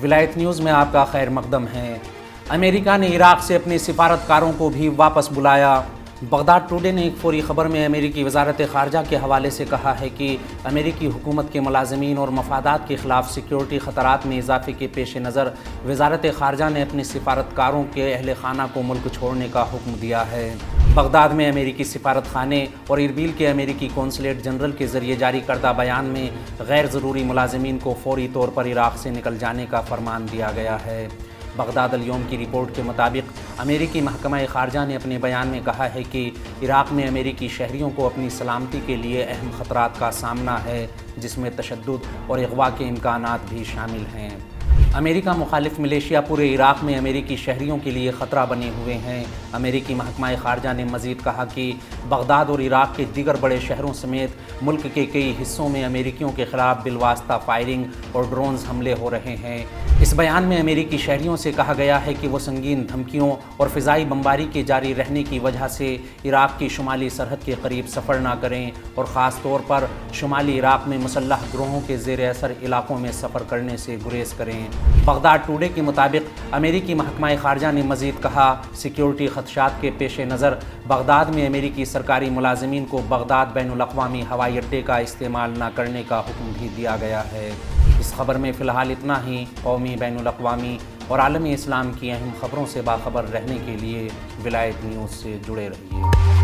ولایت نیوز میں آپ کا خیر مقدم ہے۔ امریکہ نے عراق سے اپنے سفارتکاروں کو بھی واپس بلایا۔ بغداد ٹوڈے نے ایک فوری خبر میں امریکی وزارت خارجہ کے حوالے سے کہا ہے کہ امریکی حکومت کے ملازمین اور مفادات کے خلاف سیکیورٹی خطرات میں اضافے کے پیش نظر وزارت خارجہ نے اپنے سفارتکاروں کے اہل خانہ کو ملک چھوڑنے کا حکم دیا ہے۔ بغداد میں امریکی سفارت خانے اور اربیل کے امریکی قونصلیٹ جنرل کے ذریعے جاری کردہ بیان میں غیر ضروری ملازمین کو فوری طور پر عراق سے نکل جانے کا فرمان دیا گیا ہے۔ بغداد الیوم کی رپورٹ کے مطابق امریکی محکمہ خارجہ نے اپنے بیان میں کہا ہے کہ عراق میں امریکی شہریوں کو اپنی سلامتی کے لیے اہم خطرات کا سامنا ہے، جس میں تشدد اور اغوا کے امکانات بھی شامل ہیں۔ امریکہ مخالف ملیشیا پورے عراق میں امریکی شہریوں کے لیے خطرہ بنے ہوئے ہیں۔ امریکی محکمہ خارجہ نے مزید کہا کہ بغداد اور عراق کے دیگر بڑے شہروں سمیت ملک کے کئی حصوں میں امریکیوں کے خلاف بالواسطہ فائرنگ اور ڈرونز حملے ہو رہے ہیں۔ اس بیان میں امریکی شہریوں سے کہا گیا ہے کہ وہ سنگین دھمکیوں اور فضائی بمباری کے جاری رہنے کی وجہ سے عراق کی شمالی سرحد کے قریب سفر نہ کریں اور خاص طور پر شمالی عراق میں مسلح گروہوں کے زیر اثر علاقوں میں سفر کرنے سے گریز کریں۔ بغداد ٹوڈے کے مطابق امریکی محکمہ خارجہ نے مزید کہا، سیکیورٹی خدشات کے پیش نظر بغداد میں امریکی سرکاری ملازمین کو بغداد بین الاقوامی ہوائی اڈے کا استعمال نہ کرنے کا حکم بھی دیا گیا ہے۔ اس خبر میں فی الحال اتنا ہی۔ قومی، بین الاقوامی اور عالمی اسلام کی اہم خبروں سے باخبر رہنے کے لیے ولایت نیوز سے جڑے رہیے۔